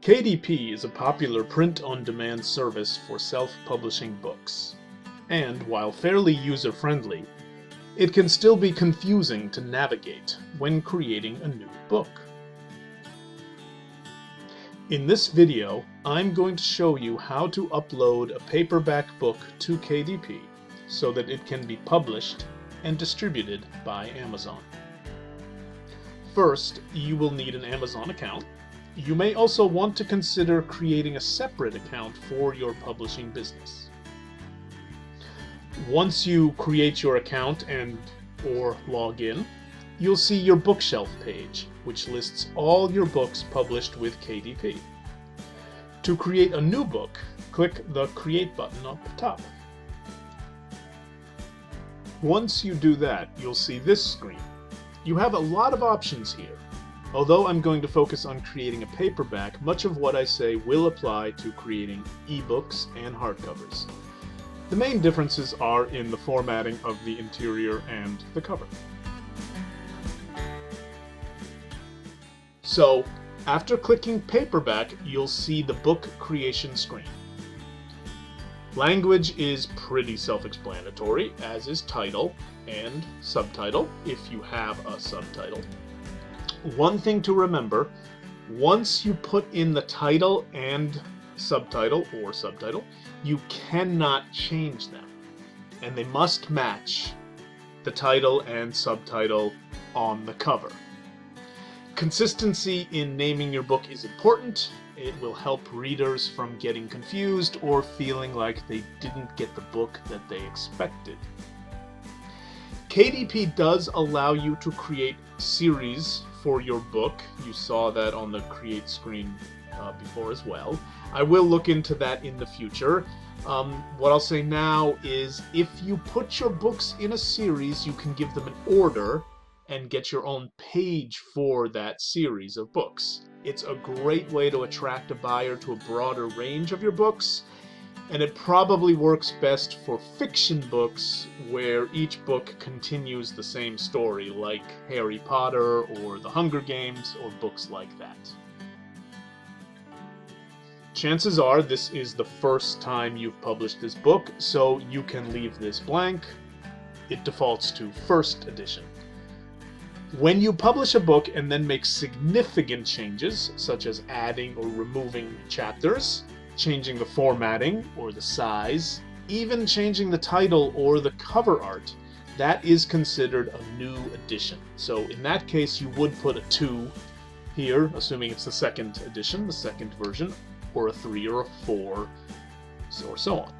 KDP is a popular print-on-demand service for self-publishing books, and while fairly user-friendly, it can still be confusing to navigate when creating a new book. In this video, I'm going to show you how to upload a paperback book to KDP so that it can be published and distributed by Amazon. First, you will need an Amazon account. You may also want to consider creating a separate account for your publishing business. Once you create your account or log in, you'll see your bookshelf page, which lists all your books published with KDP. To create a new book, click the Create button up top. Once you do that, you'll see this screen. You have a lot of options here. Although I'm going to focus on creating a paperback, much of what I say will apply to creating ebooks and hardcovers. The main differences are in the formatting of the interior and the cover. So, after clicking paperback, you'll see the book creation screen. Language is pretty self-explanatory, as is title and subtitle, if you have a subtitle. One thing to remember, once you put in the title and subtitle or subtitle, you cannot change them, and they must match the title and subtitle on the cover. Consistency in naming your book is important. It will help readers from getting confused or feeling like they didn't get the book that they expected. KDP does allow you to create series for your book. You saw that on the Create screen before as well. I will look into that in the future. What I'll say now is if you put your books in a series, you can give them an order and get your own page for that series of books. It's a great way to attract a buyer to a broader range of your books, and it probably works best for fiction books where each book continues the same story, like Harry Potter or The Hunger Games or books like that. Chances are this is the first time you've published this book, so you can leave this blank. It defaults to first edition. When you publish a book and then make significant changes, such as adding or removing chapters, changing the formatting or the size, even changing the title or the cover art, that is considered a new edition. So in that case, you would put a 2 here, assuming it's the second edition, the second version, or a 3 or a 4, or so on.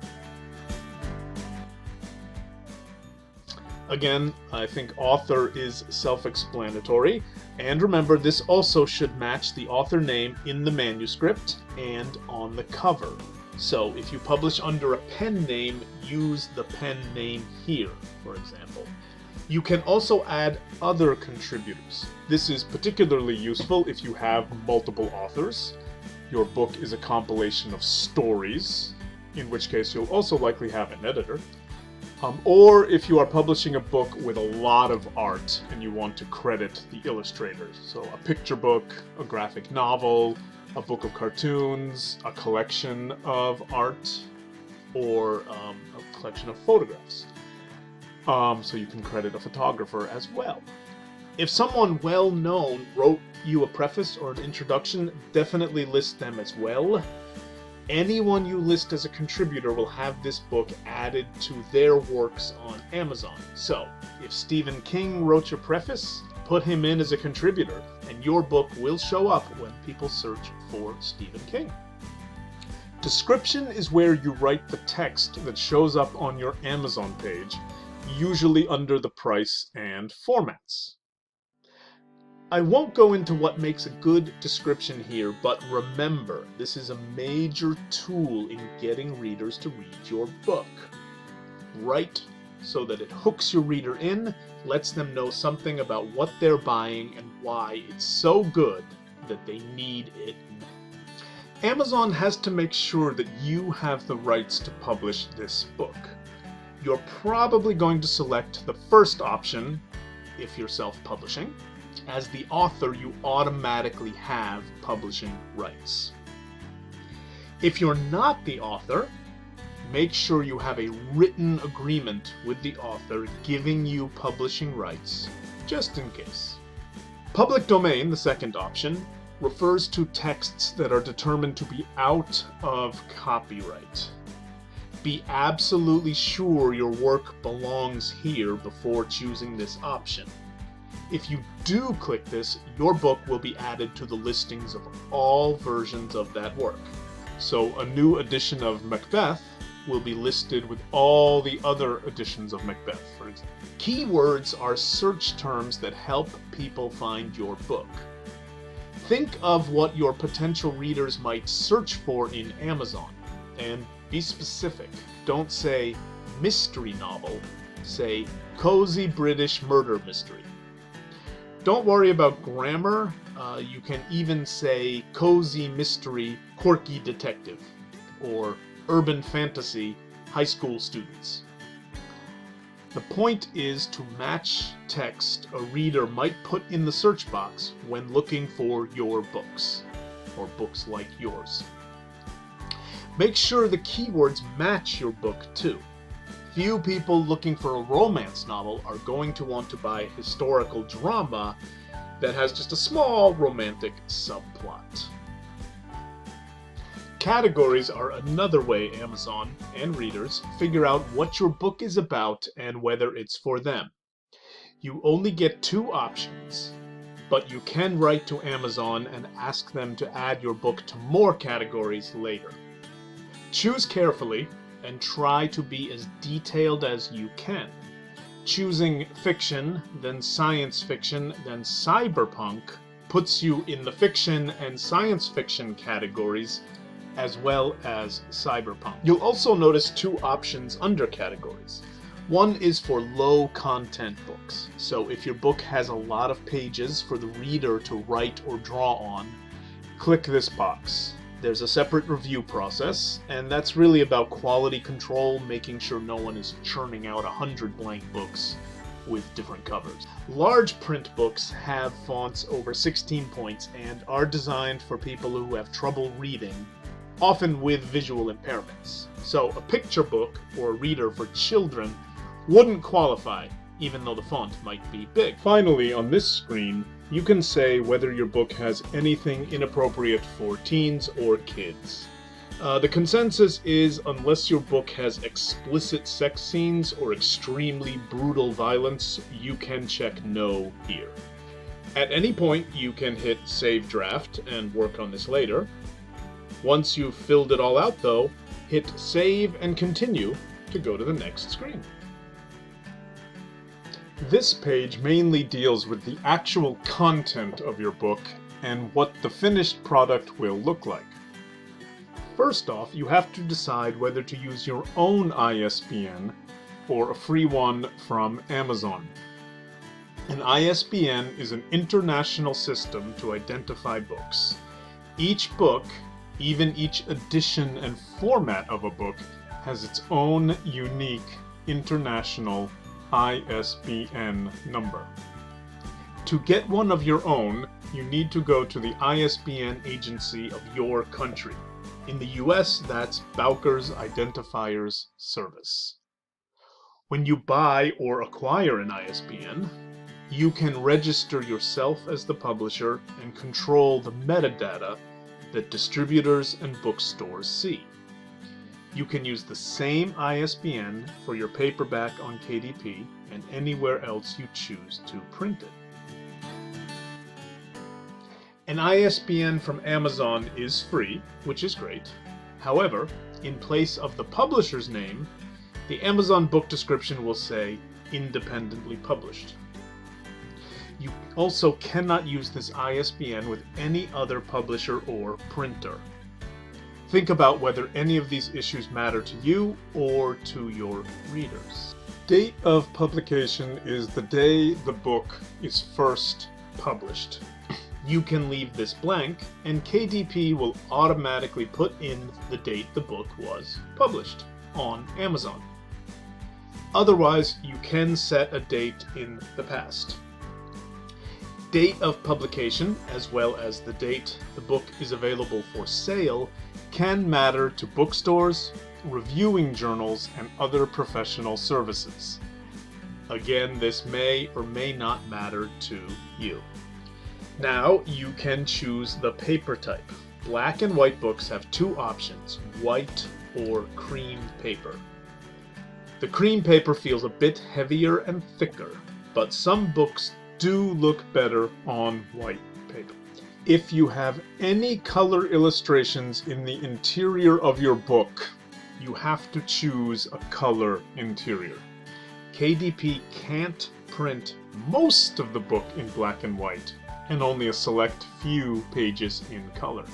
Again, I think author is self-explanatory, and remember this also should match the author name in the manuscript and on the cover. So if you publish under a pen name, use the pen name here, for example. You can also add other contributors. This is particularly useful if you have multiple authors. Your book is a compilation of stories, in which case you'll also likely have an editor. Or if you are publishing a book with a lot of art and you want to credit the illustrators. So a picture book, a graphic novel, a book of cartoons, a collection of art, or a collection of photographs. So you can credit a photographer as well. If someone well-known wrote you a preface or an introduction, definitely list them as well. Anyone you list as a contributor will have this book added to their works on Amazon. So, if Stephen King wrote your preface, put him in as a contributor, and your book will show up when people search for Stephen King. Description is where you write the text that shows up on your Amazon page, usually under the price and formats. I won't go into what makes a good description here, but remember, this is a major tool in getting readers to read your book. Write so that it hooks your reader in, lets them know something about what they're buying and why it's so good that they need it. Amazon has to make sure that you have the rights to publish this book. You're probably going to select the first option if you're self-publishing. As the author, you automatically have publishing rights. If you're not the author, make sure you have a written agreement with the author giving you publishing rights, just in case. Public domain, the second option, refers to texts that are determined to be out of copyright. Be absolutely sure your work belongs here before choosing this option. If you do click this, your book will be added to the listings of all versions of that work. So a new edition of Macbeth will be listed with all the other editions of Macbeth, for example. Keywords are search terms that help people find your book. Think of what your potential readers might search for in Amazon, and be specific. Don't say mystery novel, say cozy British murder mystery. Don't worry about grammar. You can even say cozy mystery quirky detective, or urban fantasy high school students. The point is to match text a reader might put in the search box when looking for your books, or books like yours. Make sure the keywords match your book too. Few people looking for a romance novel are going to want to buy a historical drama that has just a small romantic subplot. Categories are another way Amazon and readers figure out what your book is about and whether it's for them. You only get two options, but you can write to Amazon and ask them to add your book to more categories later. Choose carefully and try to be as detailed as you can. Choosing fiction, then science fiction, then cyberpunk puts you in the fiction and science fiction categories as well as cyberpunk. You'll also notice two options under categories. One is for low content books. So if your book has a lot of pages for the reader to write or draw on, click this box. There's a separate review process, and that's really about quality control, making sure no one is churning out 100 blank books with different covers. Large print books have fonts over 16 points and are designed for people who have trouble reading, often with visual impairments. So a picture book or a reader for children wouldn't qualify, even though the font might be big. Finally, on this screen, you can say whether your book has anything inappropriate for teens or kids. The consensus is unless your book has explicit sex scenes or extremely brutal violence, you can check no here. At any point, you can hit Save Draft and work on this later. Once you've filled it all out, though, hit Save and Continue to go to the next screen. This page mainly deals with the actual content of your book and what the finished product will look like. First off, you have to decide whether to use your own ISBN or a free one from Amazon. An ISBN is an international system to identify books. Each book, even each edition and format of a book, has its own unique international ISBN number. To get one of your own, you need to go to the ISBN agency of your country. In the US, that's Bowker's Identifiers Service. When you buy or acquire an ISBN, you can register yourself as the publisher and control the metadata that distributors and bookstores see. You can use the same ISBN for your paperback on KDP and anywhere else you choose to print it. An ISBN from Amazon is free, which is great. However, in place of the publisher's name, the Amazon book description will say independently published. You also cannot use this ISBN with any other publisher or printer. Think about whether any of these issues matter to you or to your readers. Date of publication is the day the book is first published. You can leave this blank, and KDP will automatically put in the date the book was published on Amazon. Otherwise, you can set a date in the past. date of publication, as well as the date the book is available for sale, can matter to bookstores, reviewing journals, and other professional services. Again, this may or may not matter to you. Now, you can choose the paper type. Black and white books have two options, white or cream paper. The cream paper feels a bit heavier and thicker, but some books do look better on white paper. If you have any color illustrations in the interior of your book, you have to choose a color interior. KDP can't print most of the book in black and white, and only a select few pages in color.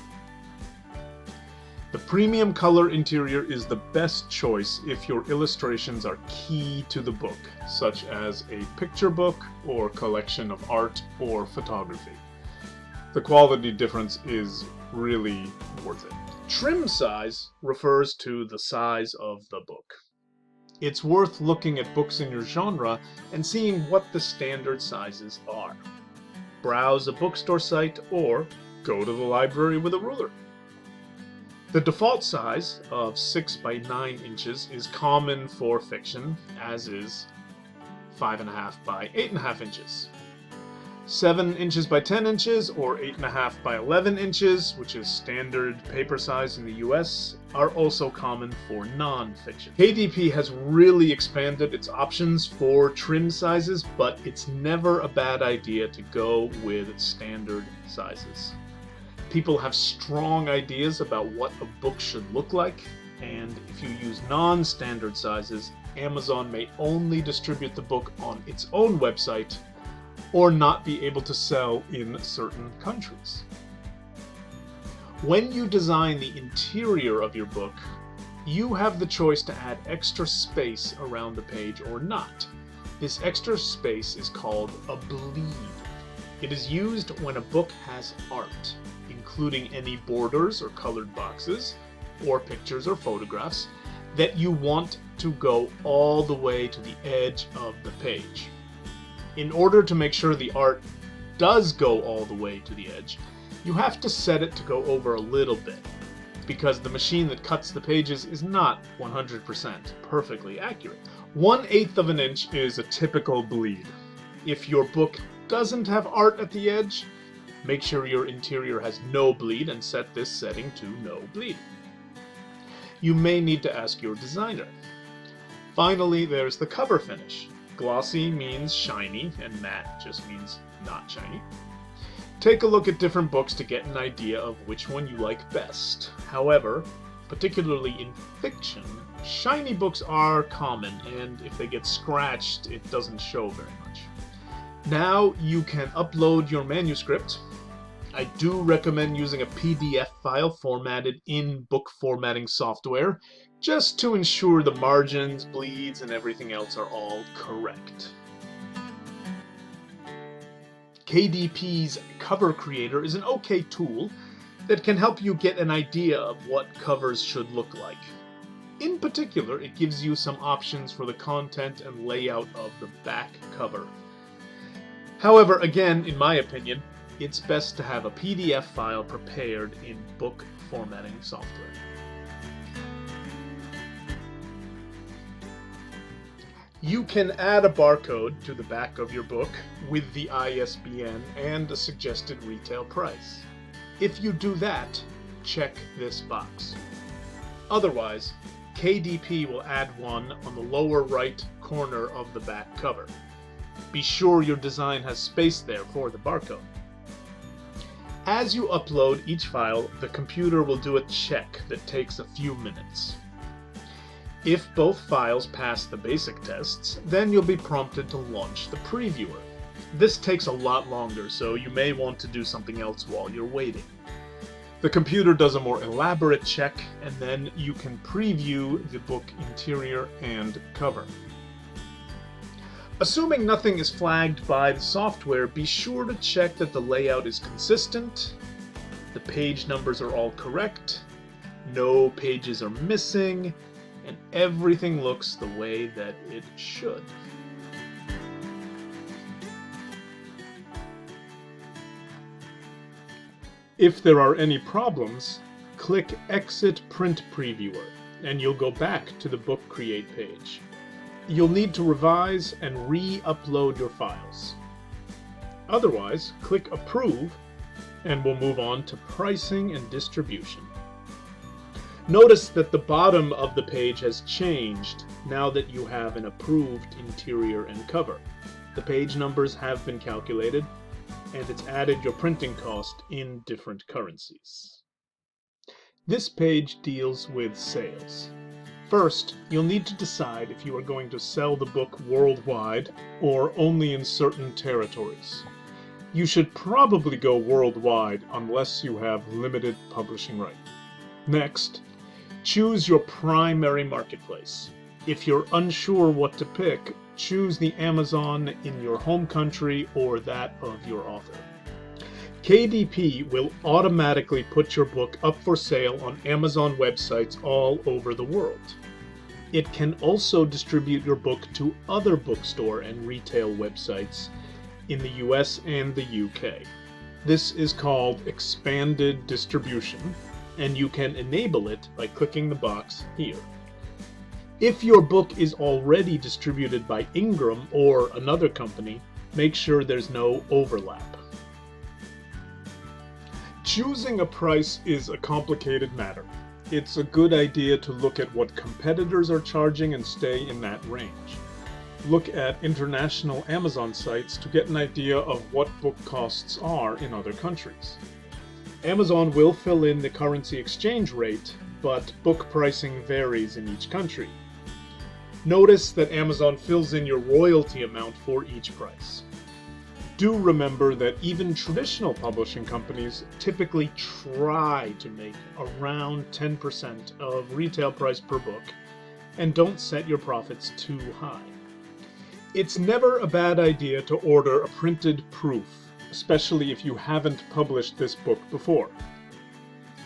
The premium color interior is the best choice if your illustrations are key to the book, such as a picture book or collection of art or photography. The quality difference is really worth it. Trim size refers to the size of the book. It's worth looking at books in your genre and seeing what the standard sizes are. Browse a bookstore site or go to the library with a ruler. The default size of 6 by 9 inches is common for fiction, as is 5.5 by 8.5 inches. 7 inches by 10 inches or 8.5 by 11 inches, which is standard paper size in the US, are also common for non-fiction. KDP has really expanded its options for trim sizes, but it's never a bad idea to go with standard sizes. People have strong ideas about what a book should look like, and if you use non-standard sizes, Amazon may only distribute the book on its own website or not be able to sell in certain countries. When you design the interior of your book, you have the choice to add extra space around the page or not. This extra space is called a bleed. It is used when a book has art, including any borders or colored boxes, or pictures or photographs, that you want to go all the way to the edge of the page. In order to make sure the art does go all the way to the edge, you have to set it to go over a little bit, because the machine that cuts the pages is not 100% perfectly accurate. 1/8 of an inch is a typical bleed. If your book doesn't have art at the edge, make sure your interior has no bleed and set this setting to no bleed. You may need to ask your designer. Finally, there's the cover finish. Glossy means shiny, and matte just means not shiny. Take a look at different books to get an idea of which one you like best. However, particularly in fiction, shiny books are common, and if they get scratched, it doesn't show very much. Now you can upload your manuscript. I do recommend using a PDF file formatted in book formatting software, just to ensure the margins, bleeds, and everything else are all correct. KDP's Cover Creator is an okay tool that can help you get an idea of what covers should look like. In particular, it gives you some options for the content and layout of the back cover. However, again, in my opinion, it's best to have a PDF file prepared in book formatting software. You can add a barcode to the back of your book with the ISBN and a suggested retail price. If you do that, check this box. Otherwise, KDP will add one on the lower right corner of the back cover. Be sure your design has space there for the barcode. As you upload each file, the computer will do a check that takes a few minutes. If both files pass the basic tests, then you'll be prompted to launch the previewer. This takes a lot longer, so you may want to do something else while you're waiting. The computer does a more elaborate check, and then you can preview the book interior and cover. Assuming nothing is flagged by the software, be sure to check that the layout is consistent, the page numbers are all correct, no pages are missing, and everything looks the way that it should. If there are any problems, click Exit Print Previewer, and you'll go back to the Book Create page. You'll need to revise and re-upload your files. Otherwise, click Approve, and we'll move on to Pricing and Distribution. Notice that the bottom of the page has changed now that you have an approved interior and cover. The page numbers have been calculated, and it's added your printing cost in different currencies. This page deals with sales. First, you'll need to decide if you are going to sell the book worldwide or only in certain territories. You should probably go worldwide unless you have limited publishing right. Next, choose your primary marketplace. If you're unsure what to pick, choose the Amazon in your home country or that of your author. KDP will automatically put your book up for sale on Amazon websites all over the world. It can also distribute your book to other bookstore and retail websites in the US and the UK. This is called expanded distribution, and you can enable it by clicking the box here. If your book is already distributed by Ingram or another company, make sure there's no overlap. Choosing a price is a complicated matter. It's a good idea to look at what competitors are charging and stay in that range. Look at international Amazon sites to get an idea of what book costs are in other countries. Amazon will fill in the currency exchange rate, but book pricing varies in each country. Notice that Amazon fills in your royalty amount for each price. Do remember that even traditional publishing companies typically try to make around 10% of retail price per book, and don't set your profits too high. It's never a bad idea to order a printed proof, especially if you haven't published this book before.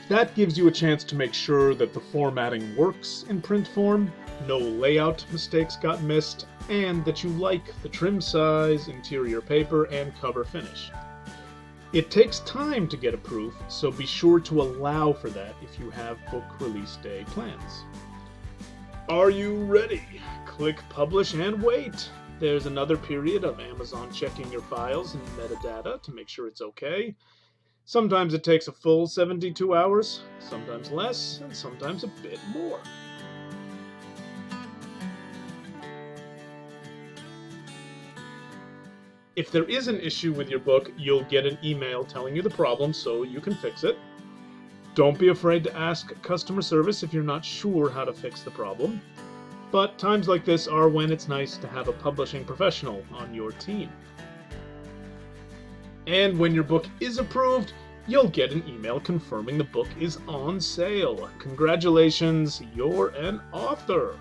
That gives you a chance to make sure that the formatting works in print form, no layout mistakes got missed, and that you like the trim size, interior paper, and cover finish. It takes time to get a proof, so be sure to allow for that if you have book release day plans. Are you ready? Click Publish and wait. There's another period of Amazon checking your files and metadata to make sure it's okay. Sometimes it takes a full 72 hours, sometimes less, and sometimes a bit more. If there is an issue with your book, you'll get an email telling you the problem so you can fix it. Don't be afraid to ask customer service if you're not sure how to fix the problem. But times like this are when it's nice to have a publishing professional on your team. And when your book is approved, you'll get an email confirming the book is on sale. Congratulations, you're an author!